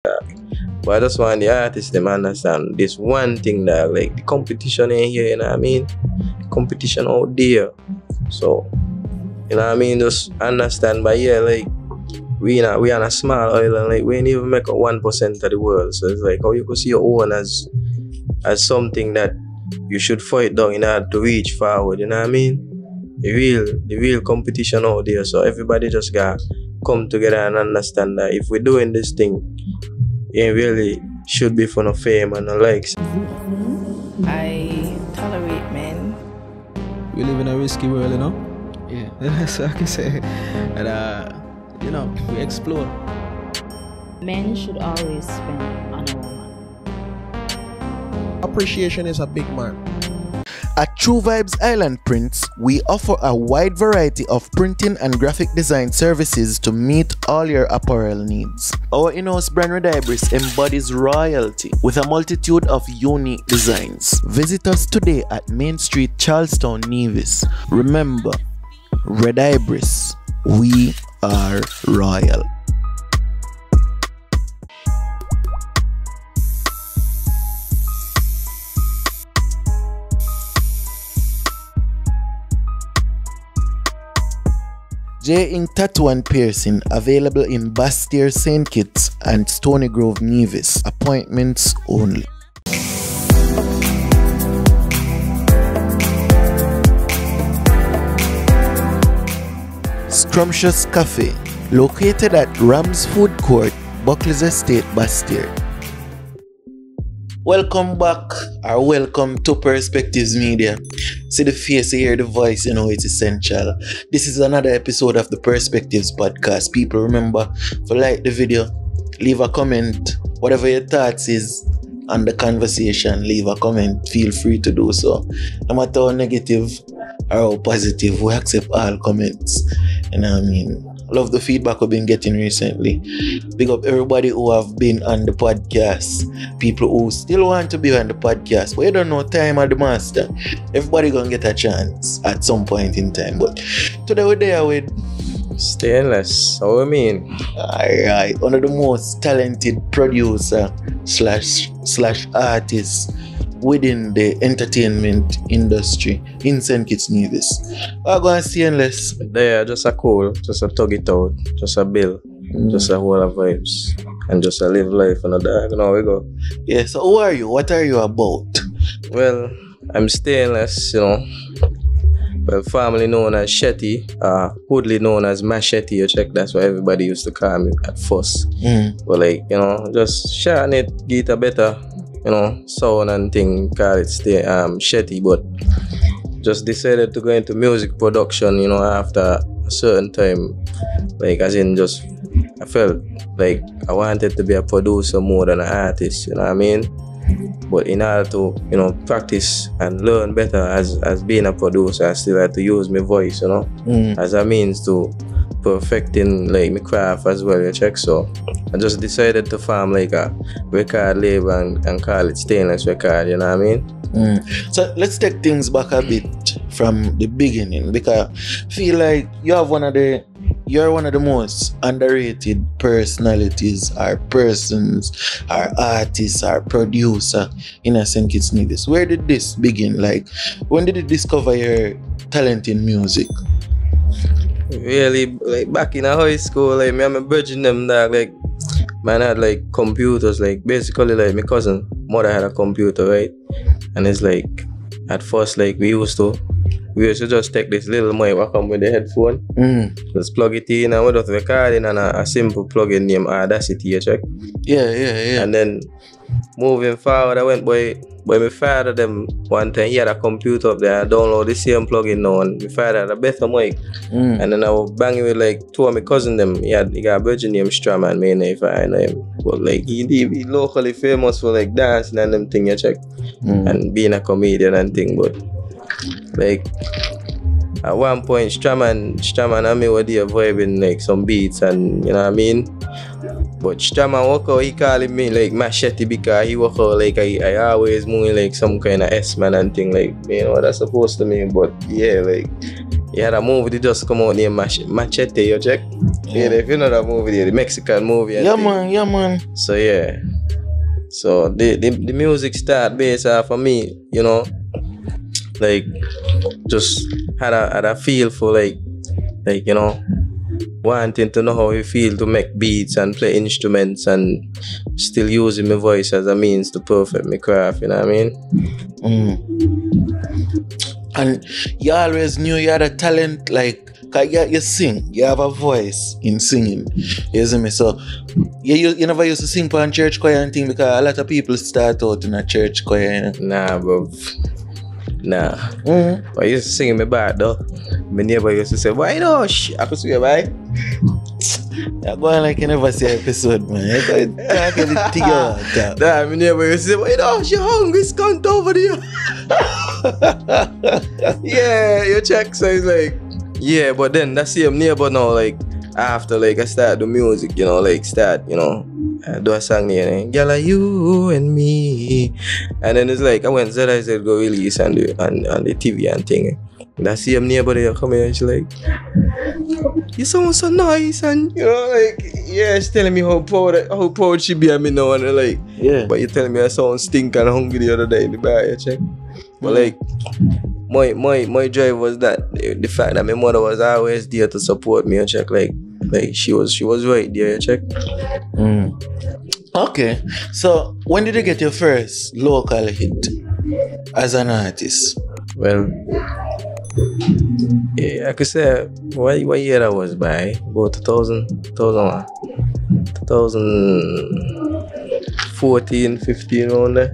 But I just want the artists to understand this one thing that like the competition ain't here, you know what I mean? Competition out there. So, you know what I mean? Just understand, but yeah, like we on a small island, like we ain't even make up 1% of the world. So it's like how you could see your own as something that you should fight down in order to reach forward, you know what I mean? The real competition out there. So everybody just gotta come together and understand that if we're doing this thing, it really should be for no fame and no likes. I tolerate men. We live in a risky world, you know? Yeah, that's what I can say. And you know, we explore. Men should always spend on a woman. Appreciation is a big man. At TruVybz Island Prints, we offer a wide variety of printing and graphic design services to meet all your apparel needs. Our in-house brand Red Ibris embodies royalty with a multitude of unique designs. Visit us today at Main Street, Charlestown, Nevis. Remember, Red Ibris, we are royal. Jaay Ink Tattoo and Piercing available in Bastyr St. Kitts and Stony Grove, Nevis. Appointments only. Scrumptious Cafe, located at Rams Food Court, Buckley's Estate, Bastyr. Welcome back, or welcome to Perspectives Media. See the face, hear the voice, you know it's essential. This is another episode of the Perspectives podcast. People, remember to like the video, leave a comment, whatever your thoughts is on the conversation, leave a comment, feel free to do so. No matter how negative or how positive, we accept all comments. You know what I mean? I love the feedback we've been getting recently. Big up everybody who have been on the podcast. People who still want to be on the podcast, but you don't know time of the master. Everybody gonna get a chance at some point in time. But today we're there with Stainless. How I mean? Alright, one of the most talented producer slash artists within the entertainment industry in St. Kitts, Nevis. I'm going to Stainless. There, just a cool, just a tug it out, just a bill, just a whole of vibes, and just a live life and a dog. Now we go. Yeah, so who are you? What are you about? Well, I'm Stainless, you know. Well, formerly known as Chettie, hoodly known as Machete, you check, that's what everybody used to call me at first. But like, you know, just shorten it, get a better, you know, sound and thing, call it Chettie, but just decided to go into music production, you know, after a certain time. Like, as in just, I felt like I wanted to be a producer more than an artist, you know what I mean? But in order to, you know, practice and learn better as being a producer, I still had to use my voice, you know, as a means to perfecting like my craft as well, you check. So I just decided to form like a record label and call it Stainless Record, you know what I mean? So let's take things back a bit from the beginning, because I feel like you're one of the most underrated personalities or persons or artists or producer in a St. Kitts Nevis. Where did this begin? Like, when did you discover your talent in music? Really, like back in high school, like me and my virgin them dog, like man had like computers, like basically like my cousin mother had a computer, right? And it's like at first like we used to just take this little mic that come with the headphone, just plug it in and we just record in and a simple plugin named Audacity, you check. Yeah. And then moving forward, I went by my father them one time. He had a computer up there. I download the same plugin now, and my father had a better mic. And then I was banging with like two of my cousins them. He got a virgin named Straman, may if I know him. But like he locally famous for like dancing and them thing, you check, and being a comedian and thing. But like at one point, Straman and me were there vibing like some beats, and you know what I mean. But Strama work out, he calling me like Machete because he work out like I always move like some kind of S-man and thing like, you know what that's supposed to mean. But yeah, like, yeah, that movie they just come out named Machete, you check? Yeah, if you know that movie, the Mexican movie. Yeah, man. So yeah. So the music start based off of me, you know, like just had a feel for like you know, wanting to know how you feel to make beats and play instruments and still using my voice as a means to perfect my craft, you know what I mean? And you always knew you had a talent, like, cause you sing, you have a voice in singing, you see me? So you never used to sing for a church choir and thing, because a lot of people start out in a church choir, you know? Nah, bro. Nah. But I used to sing in my back though. My neighbor used to say, why no? I could swear, bye. You're going like you never see an episode, man. You're talking the thing out. Nah, my neighbor used to say, why no? She hungry, scunt over there. Yeah, you check. So it's like, yeah, but then that same neighbor now, like, after like I start the music, you know, like start, you know, do a song there, girl, like you and me. And then it's like I went I said go release on the TV and thing. That same neighbor there come here and she like, you sound so nice, and you know, like, yeah, she's telling me how proud she be at me now, and like, yeah. But you telling me I sound stink and hungry the other day in the bar, you check. But like, my drive was that the fact that my mother was always there to support me, you check, like she was right there, you check. Okay, so when did you get your first local hit as an artist? Well, yeah, I could say what year that was by about 2014, 15 around there.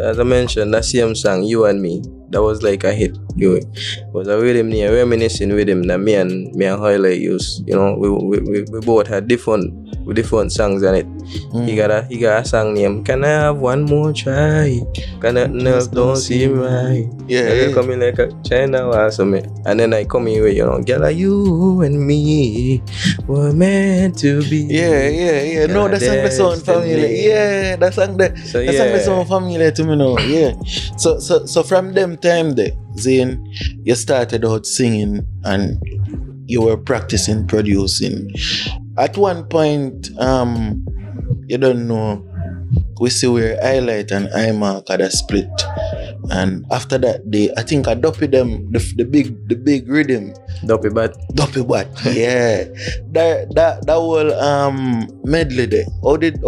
As I mentioned, that same song, You and Me, that was like a hit. It was a rhythm near reminiscing with him that me and Highlight used. You know, we both had different songs on it. He got a song named Can I Have One More Try? Can nothing else don't seem right. Yeah. Come in like a China or something. And then I come in with, you know, girl, you and me were meant to be. Yeah. No, that song that sound familiar. Yeah, that song that sound familiar to me now. Yeah. So from them time there, Zane, you started out singing and you were practicing producing. At one point, you don't know, we see where Highlight and iMark had a split, and after that I think I doped them the big rhythm. Dopey bat. Yeah. That whole medley there. How did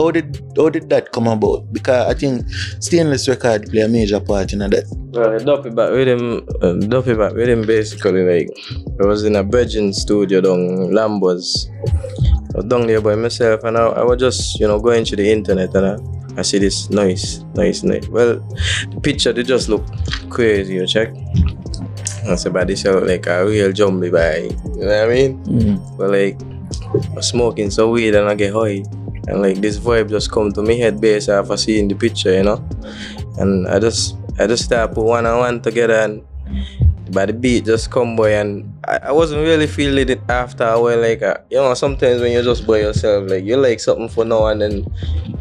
that come about? Because I think Stainless record play a major part in that. Well, Dopey bat rhythm basically, like, I was in a Virgin studio down Lambos. I was down there by myself, and I was just, you know, going to the internet, and I see this nice. Well, the picture, they just look crazy, you check. I said, but this look like a real zombie guy, you know what I mean? But like, I was smoking some weed and I get high, and like this vibe just come to me head based off of seeing the picture, you know. And I just start put one and one together, and but the beat just come by, and I wasn't really feeling it after a while. Like, you know, sometimes when you're just by yourself, like, you like something for now and then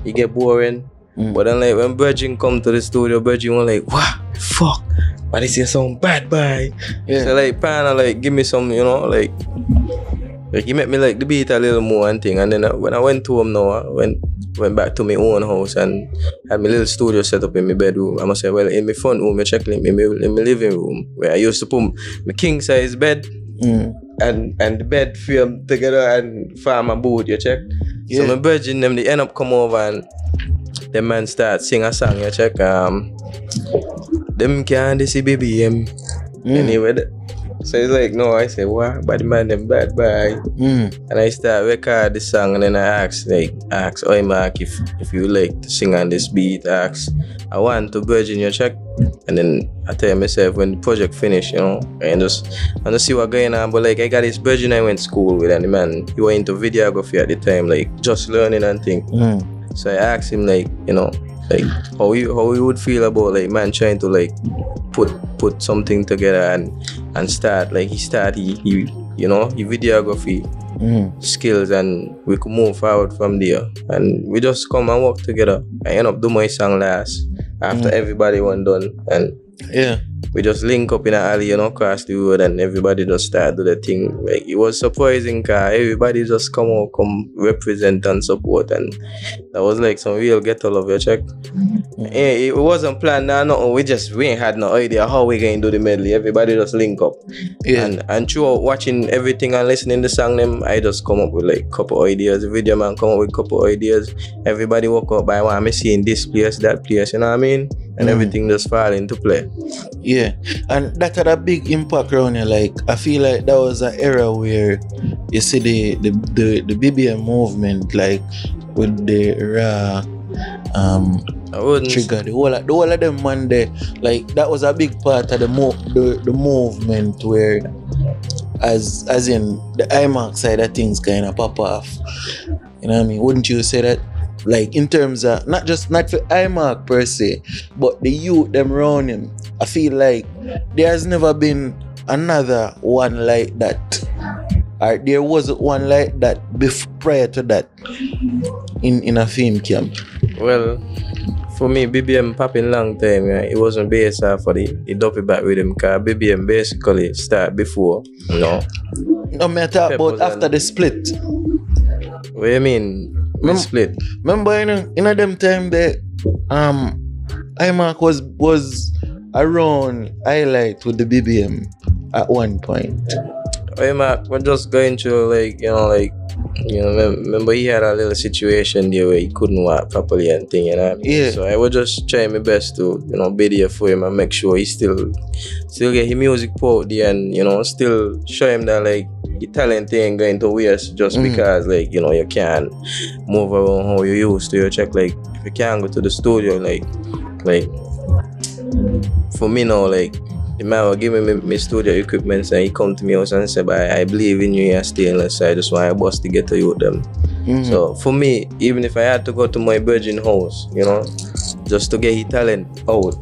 you get boring. But then like when Virgin come to the studio, Virgin was like, what? Fuck, but this is some bad boy. Yeah. So like, Pana, like, give me some, you know, like he make me like the beat a little more and thing. And then when I went to him now, I went back to my own house and had my little studio set up in my bedroom. I must say, well, in my front room, I check in my living room, where I used to put my king size bed and the bed frame together and farm a boot, you check. Yeah. So my Virgin them, they end up come over and the man start sing a song, you check. Them can't see baby anyway. So it's like, no, I say, what? But the man them bad boy. And I start record the song, and then I ask Mark if you like to sing on this beat. I want to Virgin, you check. And then I tell myself when the project finish, you know, and just see what's going on. But like, I got this Virgin I went to school with, and the man, he was into videography at the time, like just learning and things. So I asked him, like, you know, like how he would feel about like man trying to like put something together and start, like he you know, he videography skills, and we could move forward from there. And we just come and work together. I end up doing my song last after everybody went done, and we just link up in an alley, you know, across the road, and everybody just start do the thing. Like, it was surprising, cause everybody just come represent and support, and that was like some real ghetto love, you check. It wasn't planned, nothing. We ain't had no idea how we going to do the medley. Everybody just link up. And throughout watching everything and listening to the song them, I just come up with like couple ideas. The video man come up with couple ideas. Everybody walk up by one, I'm seeing this place, that place, you know what I mean? And everything just fall into play. Yeah, and that had a big impact around here. Like, I feel like that was an era where you see the BBM movement, like with the raw trigger, the whole of them man there. Like, that was a big part of the movement where as in the IMAX side of things kind of pop off. You know what I mean? Wouldn't you say that? Like, in terms of not for IMAC per se, but the youth them around him, I feel like there's never been another one like that. Or there wasn't one like that prior to that in a film camp. Well, for me, BBM popping long time, yeah, it wasn't based off for the dopey back with him, because BBM basically started before, you know. No matter about after the split. What do you mean? Split. Remember in them time that IMAC was around highlight with the BBM at one point. IMAC was just going through remember he had a little situation there where he couldn't walk properly and thing, you know what I mean? Yeah. So I was just trying my best to, be there for him and make sure he still get his music out there, and still show him that like the talent ain't going to waste just because you can't move around how you used to. You check, like, if you can't go to the studio, like for me now, like, the man will give me my studio equipment, and he come to me house and say, I believe in you, you're Stainless, so I just want a boss to get to you with them. So for me, even if I had to go to my virgin house, just to get his talent out,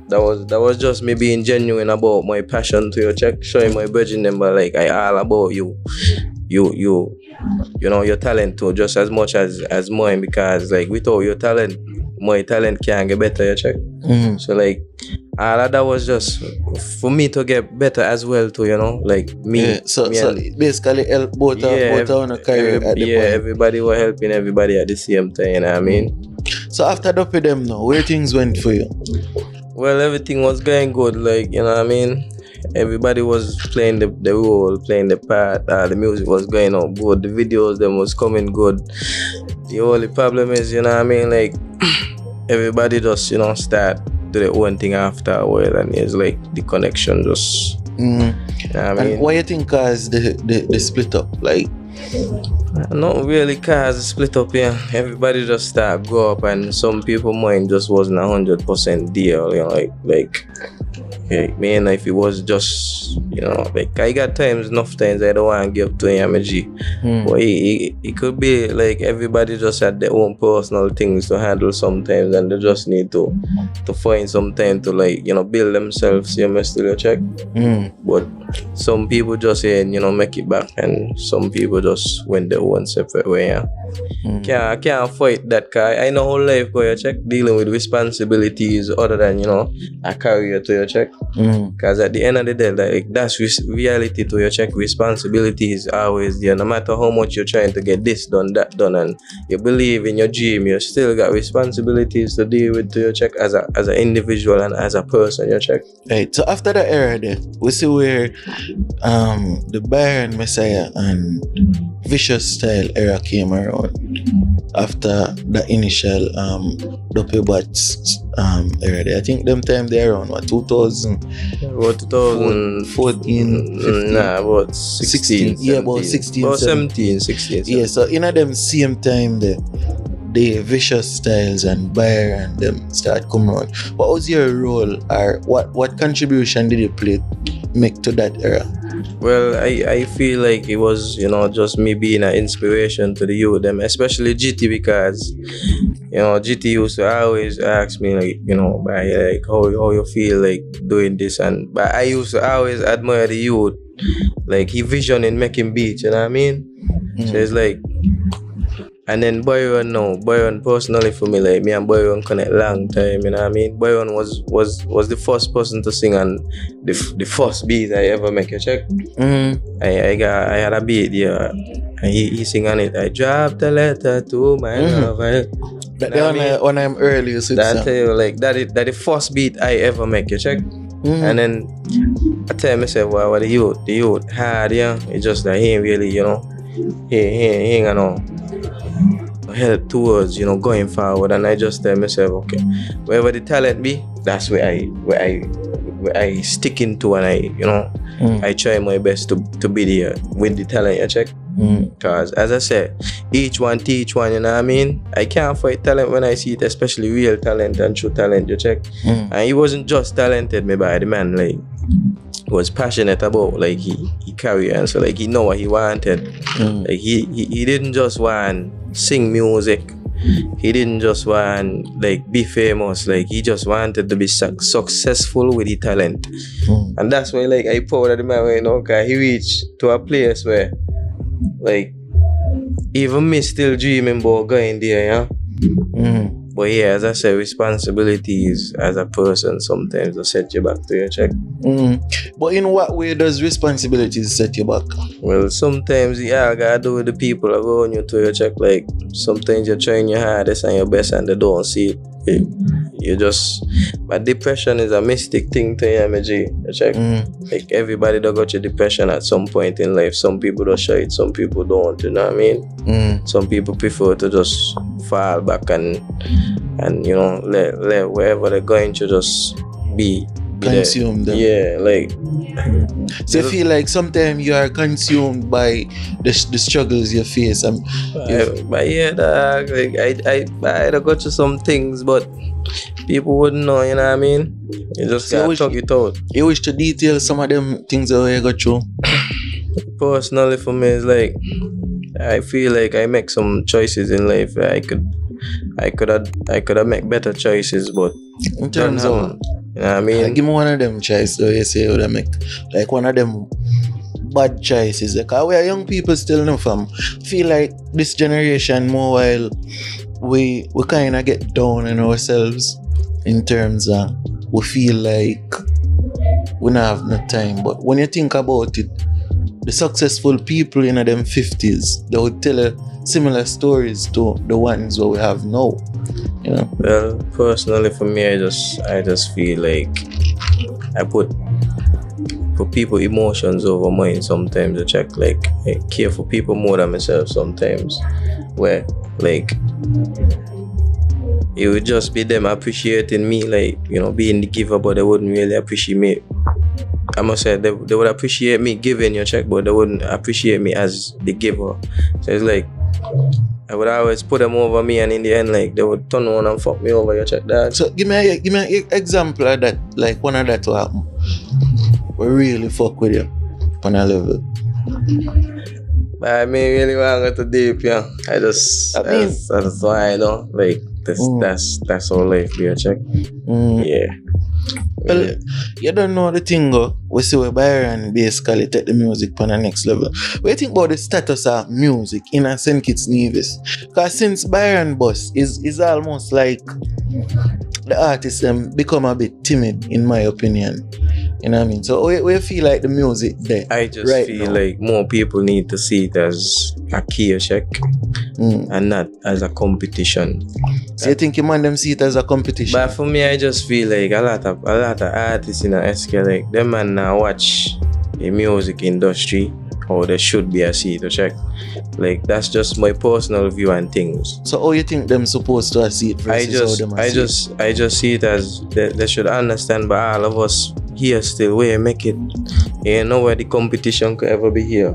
that was just me being genuine about my passion to your check, showing my virgin number, like, I all about you, your talent too, just as much as mine, because like without your talent, my talent can't get better, you check. So like all of that was just for me to get better as well too, like me. Yeah, so basically help both on a career at the point. Everybody were helping everybody at the same time, you know what I mean? So after Dopey them now, where things went for you? Well, everything was going good, like, you know what I mean? Everybody was playing the role, playing the part, the music was going on good, the videos them was coming good. The only problem is, you know what I mean, like, everybody just, start do their own thing after a while, and it's like the connection just, you know what I mean? And what you think caused the split up, like? Not really cause the split up, yeah. Everybody just start grow up, and some people mind just wasn't 100% deal, like me and if it was just, like, I got enough times I don't want to give to him a G. But it could be like everybody just had their own personal things to handle sometimes, and they just need to find some time to, like, build themselves, still check. But some people just make it back, and some people just went their own separate way, yeah. Can't fight that, cause I know how life go, you check, dealing with responsibilities other than, a career to your check. Because at the end of the day, like, that's reality to your check. Responsibility is always there. No matter how much you're trying to get this done, that done, and you believe in your dream, you still got responsibilities to deal with to your check as an individual and as a person, your check. Right. So after that era there, we see where the Byron Messia and Vicious Style era came around. After the initial TruVybz era there. I think them time they around 2000. About 2014, 15. Nah, about 16. Yeah, about 16. About 17, 16. Yeah, so in them same time the Vicious Styles and Byron them start coming around. What was your role, or what contribution did you make to that era? Well, I feel like it was, just me being an inspiration to the youth, them, especially GT, because, GT used to always ask me, like, how you feel like doing this, but I used to always admire the youth, like, he vision in making beats, you know what I mean? So it's like, and then Byron personally for me, like me and Byron connect long time, you know what I mean? Byron was the first person to sing on the first beat I ever make, you check? I had a beat, yeah, and he sing on it. I dropped a letter to my love. When I'm early, so that tell you, like that the first beat I ever make, you check? And then I tell myself, well, the youth hard, yeah. It's just that he ain't really, you know, he ain't gonna help towards, you know, going forward. And I just tell myself, okay, wherever the talent be, that's where I stick into, and I, you know, I try my best to be there with the talent, you check? Because as I said, each one teach one, you know what I mean? I can't fight talent when I see it, especially real talent and true talent, you check? And he wasn't just talented, me by the man, like he was passionate about like he career, and so like he know what he wanted. Like he didn't just want sing music. He didn't just want like be famous. Like he just wanted to be successful with his talent. And that's why like I proud of the man, you know, cause he reached to a place where like even me still dreaming about going there, yeah. But yeah, as I said, responsibilities as a person sometimes will set you back to your check. But in what way does responsibilities set you back? Well, sometimes you gotta do with the people around you to your check. Like sometimes you're trying your hardest and your best and they don't see it. You just, but depression is a mystic thing to you, you check. Like everybody that got your depression at some point in life. Some people don't show it, some people don't, you know what I mean? Some people prefer to just fall back and you know, let wherever they're going to just be consumed them. Yeah, like so you feel like sometimes you are consumed by the struggles you face. But yeah, dog, like I got you some things, but people wouldn't know, you know what I mean? You just gotta talk it out. You wish to detail some of them things that you got through? Personally for me, it's like I feel like I make some choices in life where I could have make better choices, but in terms of, you know what I mean? Give me one of them choices though, you say you would make like one of them bad choices. Because we are young people still know from. Feel like this generation more while we kind of get down on ourselves in terms of we feel like we don't have no time. But when you think about it, the successful people in them 50s, they would tell similar stories to the ones that we have now. You know? Well, personally for me, I just feel like I put people emotions over mine sometimes. I check, like I care for people more than myself sometimes, where like it would just be them appreciating me, like, you know, being the giver, but they wouldn't really appreciate me. I must say they would appreciate me giving your check, but they wouldn't appreciate me as the giver. So it's like I would always put them over me, and in the end, like they would turn on and fuck me over your check, dad. So give me an example of that, like one of that to happen. We really fuck with you on a level. But I mean, really want to go too deep, yeah. That's why I know, like that's all life be a check. Yeah. Well, you don't know the thing, we see where Byron basically take the music on the next level. What do you think about the status of music in a St. Kitts Nevis? Because since Byron Boss is almost like the artists become a bit timid, in my opinion. You know what I mean? So we feel like the music there. I just feel like more people need to see it as a key check and not as a competition. So you think you man them see it as a competition? But for me, I just feel like a lot of artists in the SK, like them man now watch the music industry how they should be a see to check. Like that's just my personal view and things. So how you think them supposed to see it versus I just see it as they should understand, but all of us here still we make it. You know where the competition could ever be here.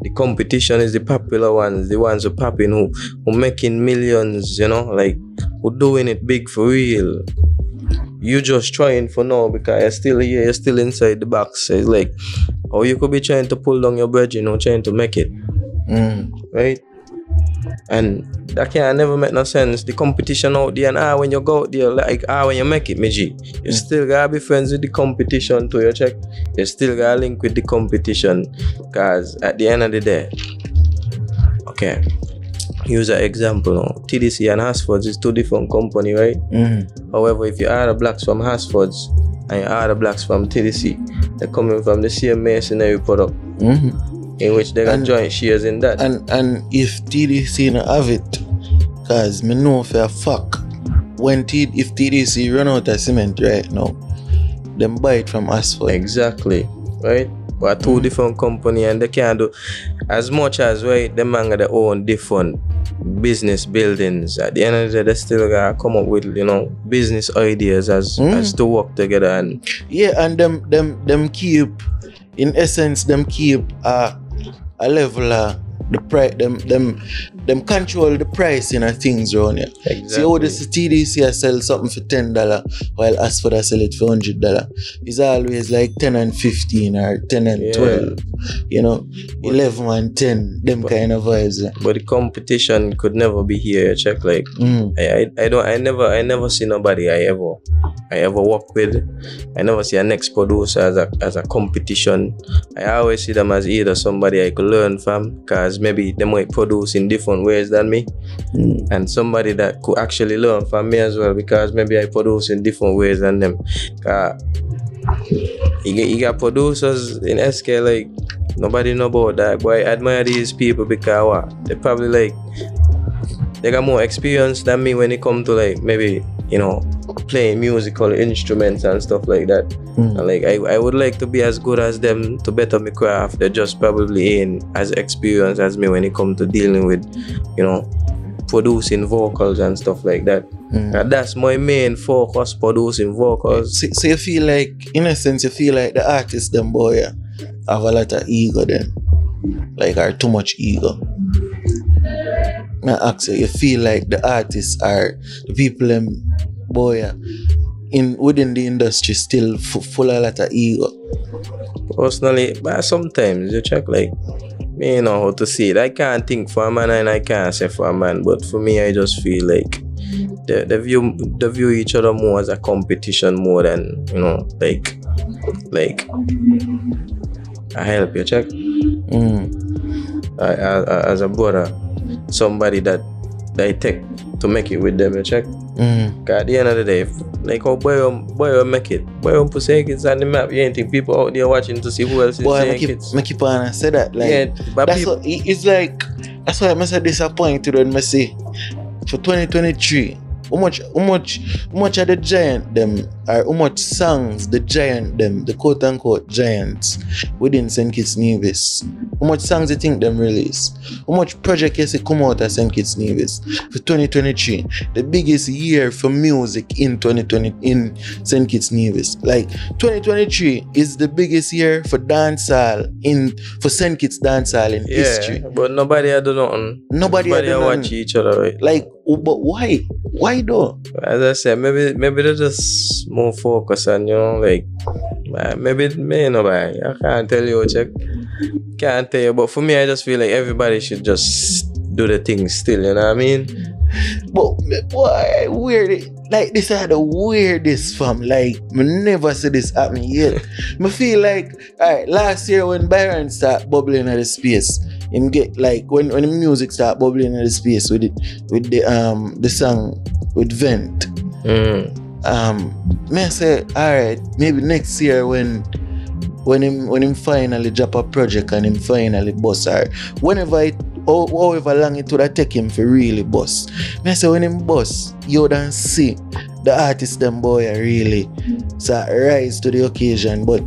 The competition is the popular ones, the ones who popping, who making millions, you know, like who doing it big for real. You just trying for now because you're still here, you're still inside the box. So it's like, or you could be trying to pull down your bread, you know, trying to make it. Right? And that can never make no sense. The competition out there, and when you go out there, like when you make it, Meji, you still gotta be friends with the competition to your check. You still gotta link with the competition, because at the end of the day, okay. Use an example now. TDC and Hasfords is two different company, right? However, if you order blacks from Hasfords and you order blacks from TDC, they're coming from the same masonry product. In which they got joint shares in that. And if TDC not have it, cause me know for a fact if TDC run out of cement right now, them buy it from Asphalt. Exactly, right? But two different company and they can't do as much as right. Them man got their own different business buildings. At the end of the day, they still gotta come up with business ideas as to work together and and them keep in essence them keep a level the price them control the pricing of things around here. Exactly. See how this TDC sell something for $10 while Asford sell it for $100. It's always like 10 and 15 or 10 and 12. 11 and 10, them kind of vibes. But the competition could never be here. Check like I never see nobody I ever work with. I never see a next producer as a competition. I always see them as either somebody I could learn from, because maybe they might produce in different ways than me, and somebody that could actually learn from me as well, because maybe I produce in different ways than them. You got producers in SK like nobody know about that, but I admire these people because they probably they got more experience than me when it comes to maybe playing musical instruments and stuff like that. And I would like to be as good as them to better my craft. They just probably ain't as experienced as me when it comes to dealing with producing vocals and stuff like that. And that's my main focus, producing vocals. So you feel like, in a sense, the artists them boy have a lot of ego then, are too much ego. I ask you feel like the artists are the people them boy within the industry still full of a lot of ego? Personally, but sometimes you check me know how to see it. I can't think for a man and I can't say for a man, but for me I just feel like they view each other more as a competition more than I help you check. As a brother, somebody that I take to make it with them, you check. Cause at the end of the day, how boy make it. Boy put saying kids on the map. You ain't think people out there watching to see who else is saying kids. I keep on say that. But that's what, it's that's why I'm so disappointed when I say for 2023. How much are the giant them, or how much songs the giant them, the quote unquote giants within St. Kitts Nevis? How much songs you think them release? How much project you see come out of St. Kitts Nevis for 2023? The biggest year for music in 2020 in St. Kitts Nevis. 2023 is the biggest year for dancehall for St. Kitts dancehall in history. But nobody had done nothing. Nobody had watch each other, right? But why? Why though? As I said, maybe they're just more focused on, maybe nobody. I can't tell you, check. Can't tell you, but for me, I just feel like everybody should just do the thing still, you know what I mean? But why weird? This is the weirdest fam. Me never see this happen yet. I feel alright, last year when Byron started bubbling at the space, him get when the music start bubbling at the space with the song with Vent. Me say alright, maybe next year when him finally drop a project and him finally bust her, however long it would have take him for really bust. Me say when him bust, you don't see the artist them boy really rise to the occasion, but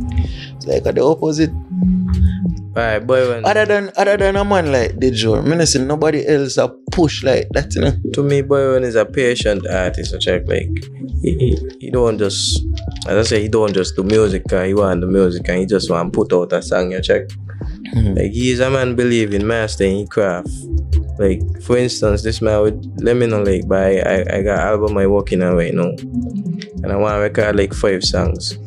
it's the opposite. Right, boy. Other than a man like Dejo, I see nobody else a push like that, To me, Byron is a patient artist, so check he don't just, as I say, he don't just do music because he want the music and he just want to put out a song, you check. He is a man believing mastering his craft. For instance, this man would let me know I got an album I working on right now, and I want to record 5 songs.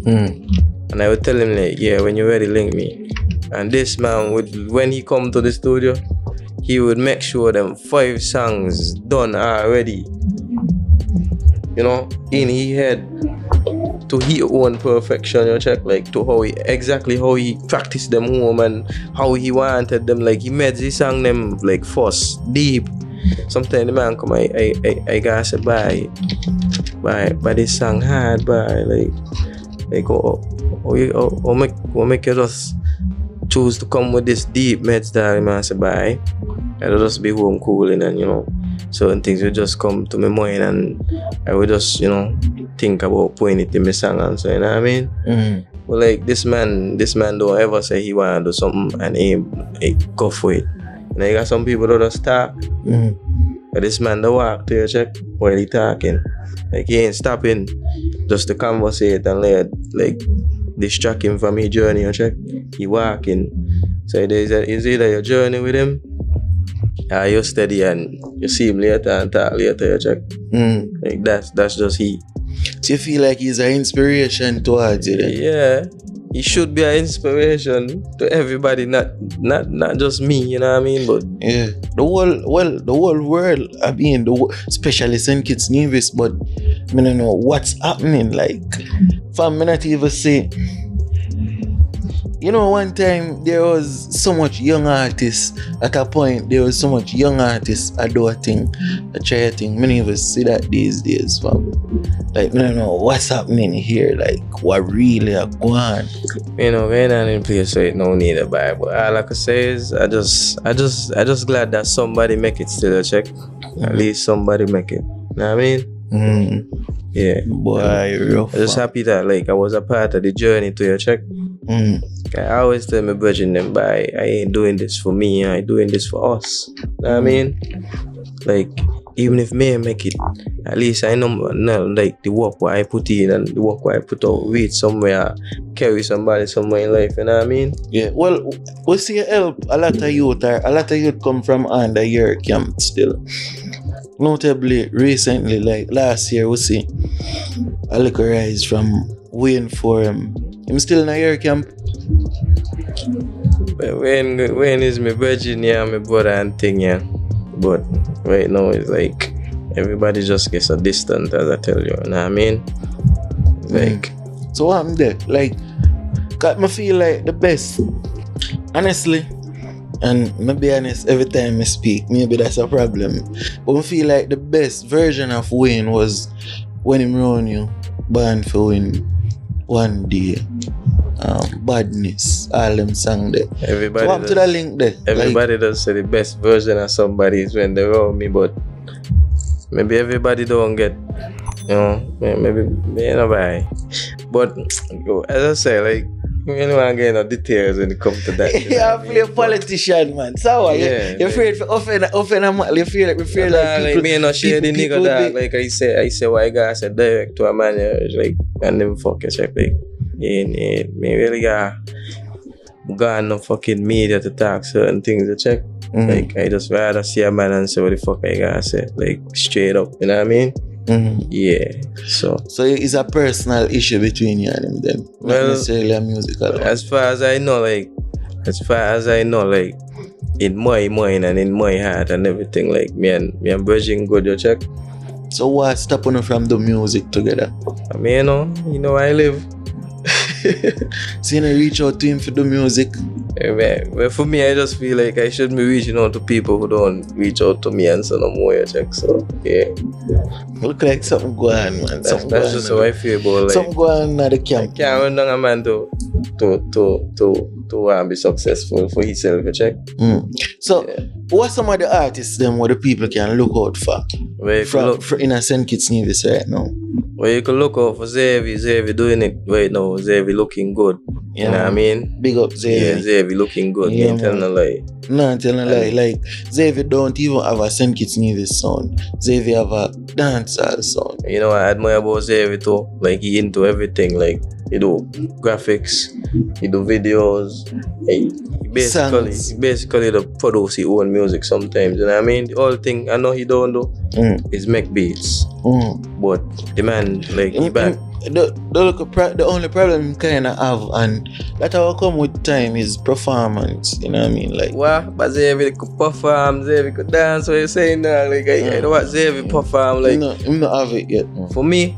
And I would tell him when you're ready, link me. And this man would, when he come to the studio, he would make sure them 5 songs done already. In his head. to his own perfection, you check, like to exactly how he practiced them home and how he wanted them. Like he made his song them like first, deep. Sometimes the man come, I gotta say by this song hard, by like make you just choose to come with this deep med style, man. Say bye. I'll just be home cooling and certain things will just come to my mind and I will just think about putting it in my song and so, you know what I mean? But like this man don't ever say he wanna do something and he go for it. And you got some people that just talk. But this man don't walk to your check while he talking. Like he ain't stopping just to conversate and like distract him from his journey, you check. He walking. So it's either your journey with him or you're steady and you see him later and talk later, you check. Like that's just he. So you feel like he's an inspiration towards you then? Yeah. He should be an inspiration to everybody, not just me, you know what I mean? But yeah, the whole world, I mean, especially St. Kitts Nevis, but I don't know what's happening. Like, fam, I not even say. One time there was so much young artists. At a point, there was so much young artists I do a thing, I try a thing. Many of us see that these days, fam. Like, I don't know what's happening here. Like, what really are going on? We're not in a place so it no need a Bible. All I can say is I just glad that somebody make it still, check. At least somebody make it. You know what I mean? Yeah. Boy, rough. I'm just happy that like I was a part of the journey to your check. I always tell my virgin them, but I ain't doing this for me, I doing this for us. You know what I mean? Like, even if me make it, at least I know like the work what I put in and the work what I put out, reach somewhere, carry somebody somewhere in life, you know what I mean? Yeah, well, we see you help a lot of youth come from under your camp still. Notably, recently, like last year, we see a little rise from Wayne for him. I'm still in your camp. But Wayne is my virgin, yeah, my brother and thing, yeah. But right now it's like everybody just gets a distance, as I tell you know what I mean? Like so what I'm there? Like, got me feel like the best. Honestly. And me be honest, every time I speak, maybe that's a problem. But I feel like the best version of Wayne was when him run you, Born for Win, One Day, Badness, all them song there. Everybody so what to the link there? Everybody does say the best version of somebody is when they roll me, but maybe everybody don't get, maybe nobody. But as I say, like, you know, I'm getting no details when it comes to that. Yeah, I feel a politician, man. So you're afraid for offend a man. You feel like people, like me not share the nigga that like I say what I got said direct to a man like and never fucking check like me really got no fucking media to talk certain things to check. Like I just rather see a man and say what the fuck I gotta say. Like straight up, you know what I mean? Yeah. So it's a personal issue between you and him then? Not necessarily a musical one. As far as I know, like in my mind and in my heart and everything, like me and Virgin good, you check. So what's stopping you from the music together? I mean, you know I live. So you know, reach out to him for the music? Well, for me, I just feel like I shouldn't be reaching out to people who don't reach out to me and so no more, you check. So yeah. Look like something going on, man. That's just how I feel about like something going on at the camp. I can't run down a man to be successful for himself, you check. So what's some of the artists then what the people can look out for? For in a St. Kitts Nevis right now? Well, you can look out for Xavier doing it right now. Xavier looking good. You know what I mean? Big up Xavier. Yeah, Xavier looking good. Yeah, ain't telling a lie. No, I'm telling a lie. Like, Xavier don't even have a St. Kitts Nevis sound. Xavier have a dancehall sound. You know what I admire about Xavier too? Like, he into everything. Like, he do graphics, he do videos. He basically the produce his own music sometimes. You know what I mean? The whole thing I know he don't do is make beats. But the man, like, he back. The only problem you kind of have, and that will come with time, is performance. You know what I mean? Like, what? But Xavier could perform, Xavier could dance. What you saying now? Like, I know what Xavier perform. Like, I'm not have it yet. For me,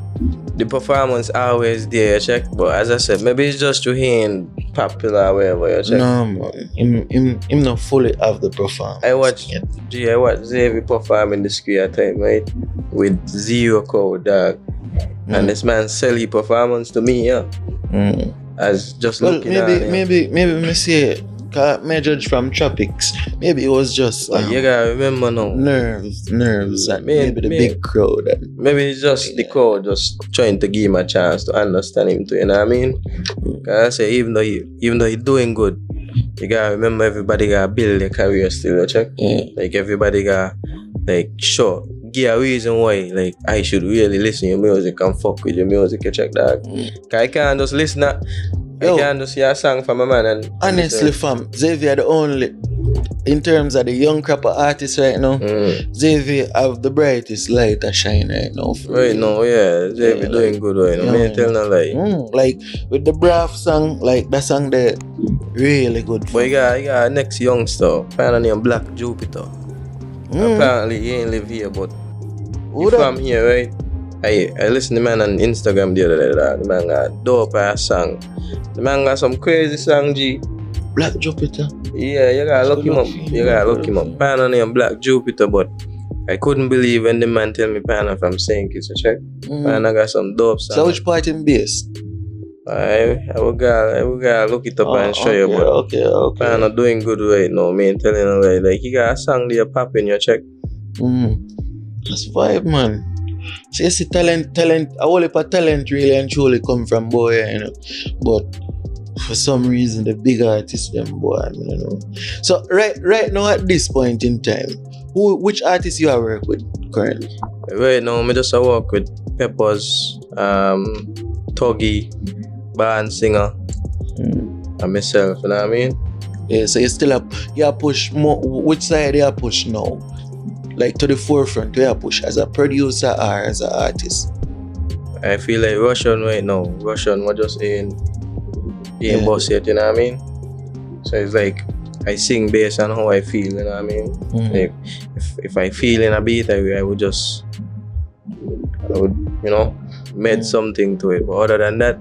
the performance always there, check. But as I said, maybe it's just to him popular or whatever, you check. No, man. Him not fully have the performance. I watch Xavier perform in the square time, right? With zero code, dog. And this man sell his performance to me, yeah. As just looking at him. Maybe me say, cause me judge from Tropics. Maybe it was just you gotta remember now. Nerves, and maybe the big crowd. Maybe it's just the crowd just trying to give him a chance to understand him too, you know what I mean? Cause I say even though he doing good, you gotta remember everybody gotta build their career still, you check? Like everybody gotta give a reason why like I should really listen to your music and fuck with your music, you check that. Cause I can't just listen I can't just hear a song from a man and honestly fam, Xavier the only in terms of the young crop of artists right now, Xavier have the brightest light to shine right now. Now, yeah, Xavier doing good right now. Me tell no lie. Like with the Braff song, like that song there really good. But you got a next youngster, apparently named Black Jupiter. Apparently he ain't live here, but he from here, right? I listened to the man on Instagram the other day. The man got a dope ass song. The man got some crazy song, G. Black Jupiter? Yeah, you gotta look him up. You gotta look him up. Pan named Black Jupiter, but I couldn't believe when the man tell me Pan from St. Kitts, check. Pan got some dope songs. So which part in bass? I will gotta look it up and show you, but okay. Pan doing good right now. Me ain't telling you like he got a song there popping, you check. That's vibe, man. So you see talent, a whole heap of talent really and truly come from boy, you know. But for some reason the big artists them boy, I mean, you know. So right now at this point in time, which artists you are work with currently? Right now I just work with Peppers, Tuggy, Barn Singer, and myself, you know what I mean? Yeah, so you still push more, which side you push now? Like to the forefront, where you push as a producer or as an artist? I feel like Russian right now. Russian was just in boss yet, you know what I mean? So it's like I sing based on how I feel, you know what I mean? Like if I feel in a beat, I would you know, made something to it. But other than that,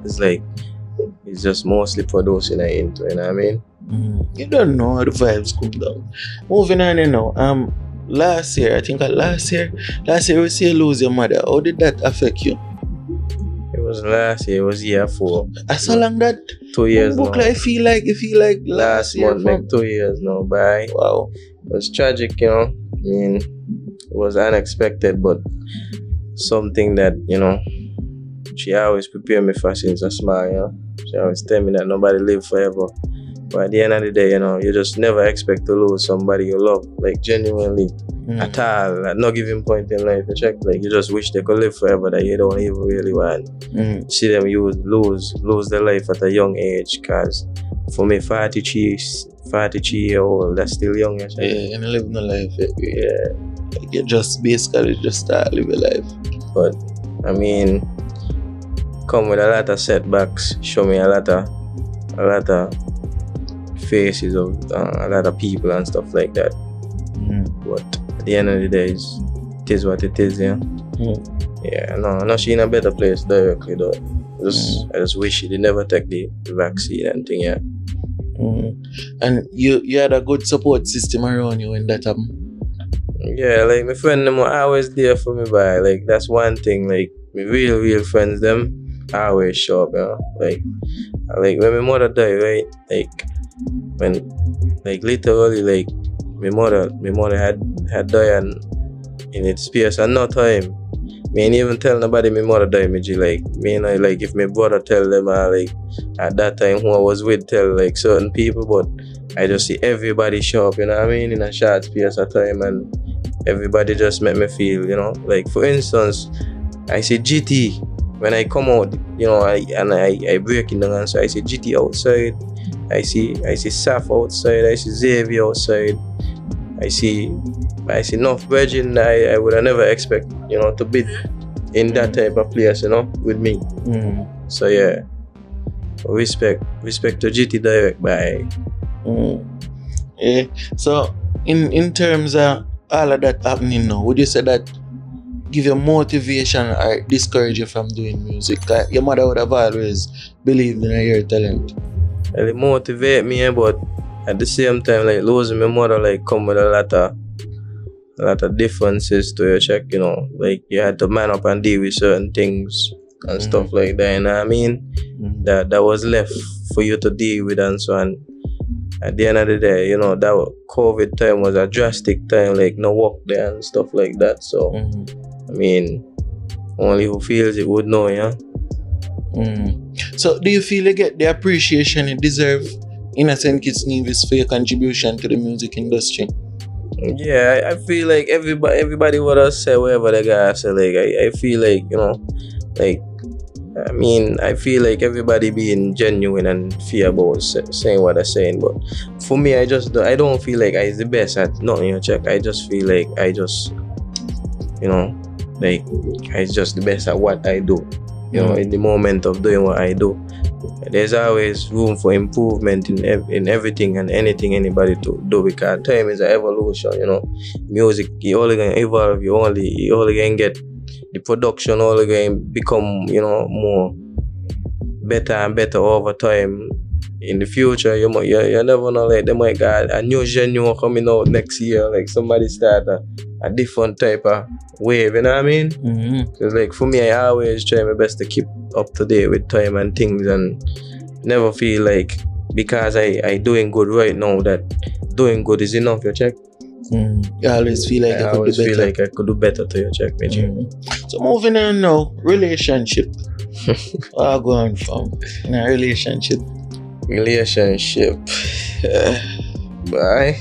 it's just mostly producing into, you know what I mean? You don't know how the vibes come down. Moving on, you know, last year we see you lose your mother. How did that affect you? It was last year, it was year 4. As long that 2 years now. I feel like last month make 2 years now, bye. Wow. It was tragic, you know. I mean, it was unexpected, but something that, you know, she always prepared me for since I was small, you know. She always tell me that nobody live forever. But at the end of the day, you know, you just never expect to lose somebody you love, like genuinely, at all. At no given point in life, you check, like you just wish they could live forever that you don't even really want. See them lose their life at a young age, cause for me, 43-year-old, that's still young, you check. Yeah, you don't live no life, yeah. Like you just basically just start living life. But I mean, come with a lot of setbacks, show me a lot of faces of a lot of people and stuff like that. But at the end of the day, it is what it is, yeah. Yeah, no, she in a better place directly though. I just wish she did never take the vaccine and thing, yeah. And you had a good support system around you when that happened? Yeah, like my friend them were always there for me, but like that's one thing, like my real friends them always show up, you know. Like when my mother died, right? When literally my mother had died in its space and no time. Me ain't even tell nobody my mother died, me G. Like me, you know, like if my brother tell them at that time who I was with tell like certain people, but I just see everybody show up, you know what I mean, in a short space of time, and everybody just make me feel, you know, like for instance, I see GT when I come out, you know, I break in the hand, so I see GT outside. I see Saf outside, I see Xavier outside, I see enough virgin I would have never expect, you know, to be in that type of place, you know, with me. So yeah, respect to GT direct by. Yeah. So in terms of all of that happening now, would you say that give you motivation or discourage you from doing music? Your mother would have always believed in your talent. Well, it motivate me, but at the same time, like losing my mother, like come with a lot of differences to your check, you know. Like you had to man up and deal with certain things and stuff like that, you know what I mean? That was left for you to deal with and so on. At the end of the day, you know, that COVID time was a drastic time, like no work there and stuff like that. So, I mean, only who feels it would know, yeah. So, do you feel you get the appreciation you deserve in a St. Kitts Nevis for your contribution to the music industry? Yeah, I feel like everybody would have said whatever they gotta say. Like, I feel like, you know, like, I mean, I feel like everybody being genuine and fair about saying what they're saying, but for me, I don't feel like I'm the best at nothing, you check. I just feel like I just, you know, like I'm just the best at what I do. You know, in the moment of doing what I do, there's always room for improvement in everything and anything anybody to do, because time is an evolution. You know, music, you only gonna evolve. You only gonna get the production only going to become, you know, more better and better over time. In the future, you never know, like they might got a new genre coming out next year, like somebody start a different type of wave, you know what I mean? Because like for me, I always try my best to keep up to date with time and things, and never feel like because I doing good right now that doing good is enough, you check? You always feel like I could do better to your check, me. So moving on now, relationship. Where are going from in a relationship? Bye.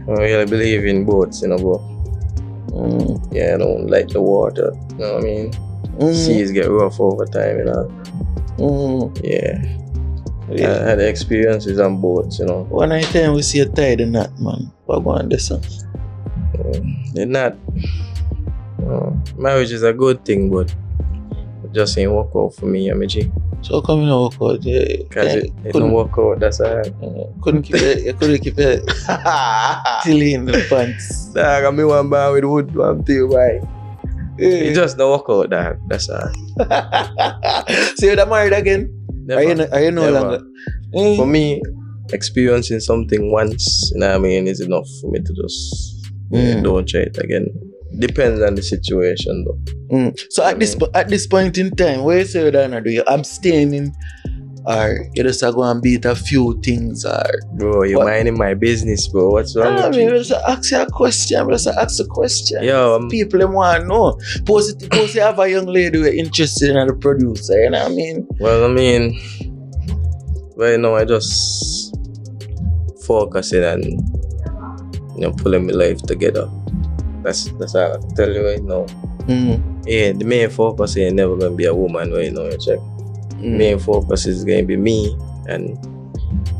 I really believe in boats, you know, bro. Yeah, I don't like the water, you know what I mean? Seas get rough over time, you know. Yeah. I had experiences on boats, you know. One night time we see a tie the knot, man. What going this on? The knot. Marriage is a good thing, but it just ain't work out for me, G. So how come you don't work out? Because it don't work out, that's all. You couldn't keep it tilly in the pants. Dog, I me one bar with wood, one too, why? It just don't work out, dog, that's all. So you're married again? Never. Are you no longer? For me, experiencing something once, you know what I mean, is enough for me to just don't try it again. Depends on the situation though. So at this point in time, what you say you're gonna do? You abstaining, or you just go and beat a few things, or bro, you're minding my business, bro. What's wrong with you? I just ask you a question. Just ask a question. Yo, people them want to know. Suppose you have a young lady who are interested in the producer, you know what I mean? Well, I mean, right now I just focusing on, you know, pulling my life together. That's all I can tell you right now. Yeah, the main focus ain't never gonna be a woman right now, you check. Main focus is gonna be me and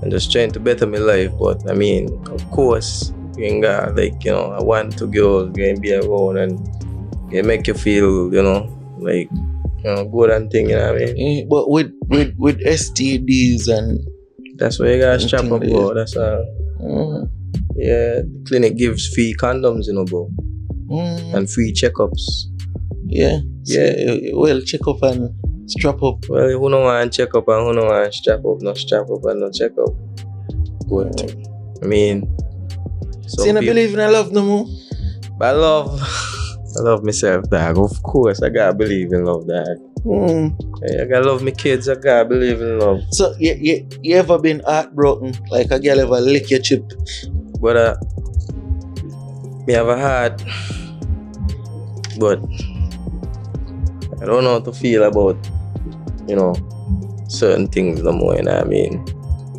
just trying to better my life. But I mean, of course, you got like, you know, I want two girls gonna be around and they make you feel, you know, like, you know, good and thing, you know what I mean? But with STDs and that's why you gotta strap up, bro. That's all. Yeah, the clinic gives free condoms, you know, bro. And free checkups. Yeah. Well, check up and strap up. Well, who don't want to check up and who don't want to strap up? No strap up and no check up. Good. I mean, so you don't believe in love no more? But I love myself, dog. Of course, I gotta believe in love, dog. I gotta love my kids. I gotta believe in love. So you ever been heartbroken? Like a girl ever lick your chip? But me have a heart, but I don't know how to feel about, you know, certain things no more, you know what I mean?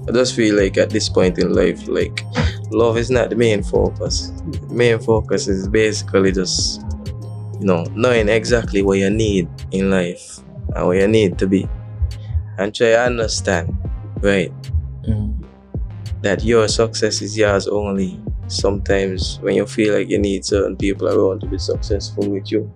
I just feel like at this point in life, like, love is not the main focus. The main focus is basically just, you know, knowing exactly what you need in life and where you need to be. And try to understand, right, that your success is yours only. Sometimes when you feel like you need certain people around to be successful with you,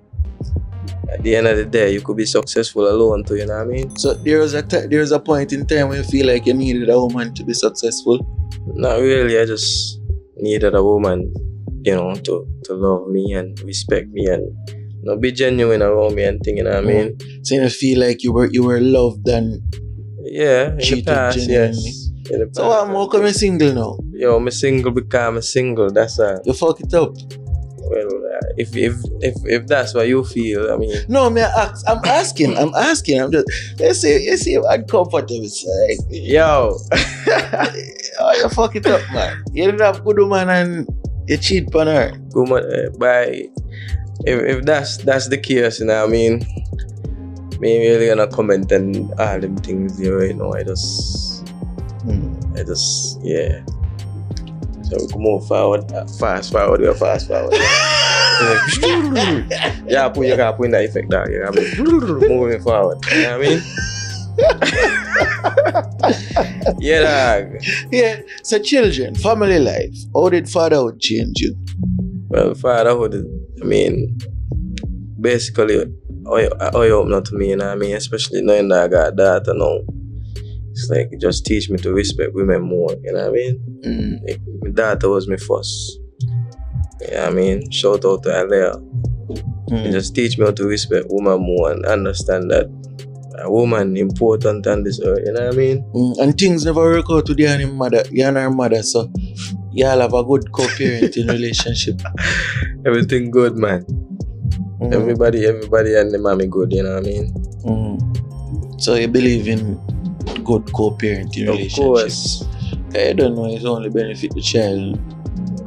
at the end of the day, you could be successful alone too, you know what I mean? So there's a point in time when you feel like you needed a woman to be successful? Not really, I just needed a woman you know, to love me and respect me and, you know, be genuine around me and thing, you know what I mean? So you feel like you were loved and yeah, in treated the past, genuinely? yes. In the past, So I'm more coming single now. Yo, I'm single because I'm single. That's You fuck it up. well, if that's what you feel, I mean. No, I'm asking. I'm just let's see if I'm comfortable side. Yo. Oh, you fuck it up, man. You didn't have good woman and you cheat on her. Good man, bye. If that's the case, you know what I mean? Me really gonna comment on all them things there, you know. I just yeah. So we can move forward, fast forward. Yeah, you gotta put in that effect down. You gotta moving forward. You know what I mean? Yeah, dog. Yeah. So children, family life. How did fatherhood change you? Well, fatherhood, I mean, basically, you open up to me, you know what I mean? Especially knowing that I got that, you know. It's like, it just teach me to respect women more, you know what I mean? Like, my daughter was my first. You know what I mean? Shout out to Alea. It just teach me how to respect women more and understand that a woman important on this earth, you know what I mean? And things never work out with you and her mother, so y'all have a good co-parenting relationship. Everything good, man. Everybody and the mommy good, you know what I mean? So you believe in good co-parenting relationship? Of course. I don't know, it's only benefit the child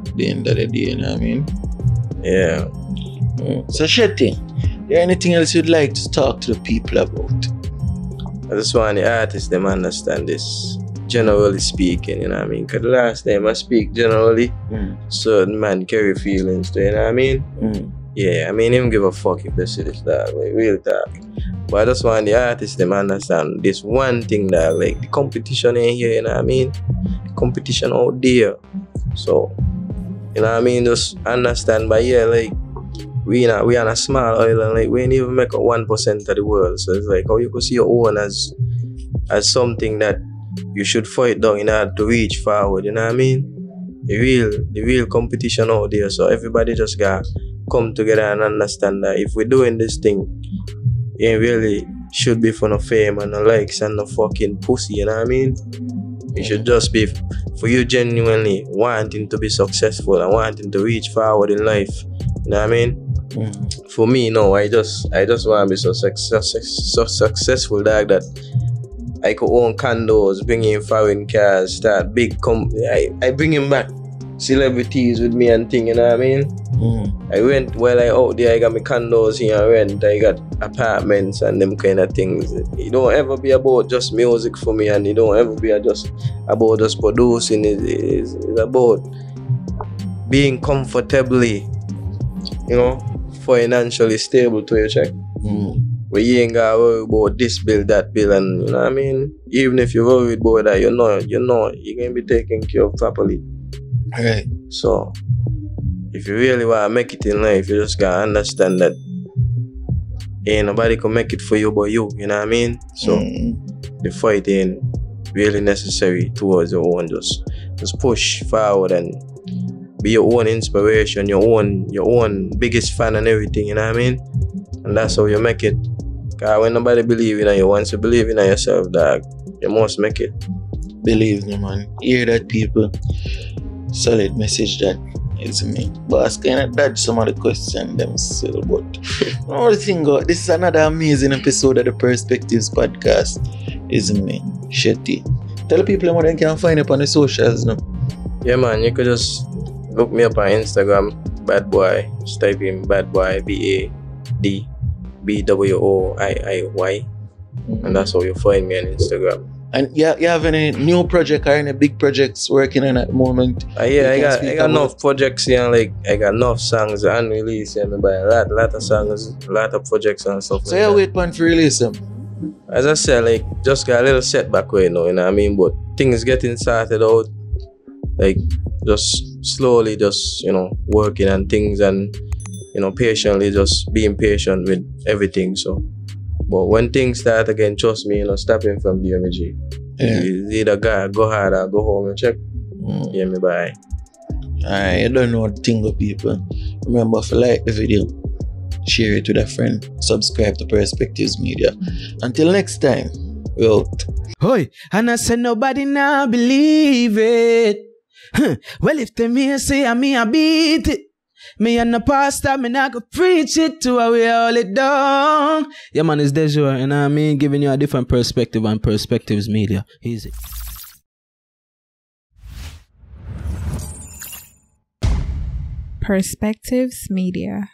at the end of the day, you know what I mean? Yeah. So Chettie, is there anything else you'd like to talk to the people about? I just want the artists them understand this, generally speaking, you know what I mean? Because the last time I speak generally, certain man carry feelings too, you know what I mean? Yeah, I mean, he don't give a fuck if they see this, dog, like, real talk. But I just want the artists them understand this one thing, that like, the competition ain't here, you know what I mean? The competition out there. So, you know what I mean? Just understand, but yeah, like, we on a small island, like we ain't even make up 1% of the world. So it's like how you could see your own as something that you should fight down in order to reach forward, you know what I mean? The real competition out there. So everybody just gotta come together and understand that if we're doing this thing, it really should be for no fame and no likes and no fucking pussy, you know what I mean? It should just be for you genuinely wanting to be successful and wanting to reach forward in life. You know what I mean? For me, no, I just want to be so successful, dog, that I could own condos, bring in foreign cars, start big company. I bring him back celebrities with me and thing, you know what I mean? I went while I out there, I got my condos here and rent, I got apartments and them kind of things. It don't ever be about just music for me, and it don't ever be just about just producing. It's about being comfortably, you know, financially stable to your check. Where you ain't gotta worry about this bill, that bill, and you know what I mean? Even if you're worried about that, you know you're gonna be taken care of properly. Right. So if you really wanna make it in life, you just gotta understand that ain't nobody can make it for you but you know what I mean? So the fight ain't really necessary towards your own. Just push forward and be your own inspiration, your own biggest fan and everything, you know what I mean? And that's how you make it. Cause when nobody believe in you, once you believe in yourself, dog, you must make it. Believe me, man. Hear that, people? Solid message that is me. But I kind of dodge some of the questions them still. But another thing, this is another amazing episode of the PerSpectivz podcast. Is me, Chettie. Tell people how they can find up on the socials now. Yeah, man, you could just look me up on Instagram, Bad Boy. Just type in Bad Boy, BADBWOIIY, and that's how you find me on Instagram. And you have any new project or any big projects working on at the moment? Yeah, I got enough projects here, like I got enough songs unreleased, and by a lot of songs, a lot of projects and stuff. So you wait for release them? As I said, like just got a little setback right now, you know what I mean? But things getting started out, like just slowly, just working on things and patiently, just being patient with everything. So, but when things start again, trust me, stopping from the MG. Yeah. It's either go hard or go home and check. Yeah, me bye. Alright, you don't know the thing of people. Remember, if you like the video, share it with a friend. Subscribe to Perspectives Media. Until next time, we out. Hoy, and I said nobody now believe it. Well, if them here say I beat it. Me and the pastor, me not go preach it to how we all it down. Yeah, man, it's Dejour, and I mean, giving you a different perspective on Perspectives Media. Easy. Perspectives Media.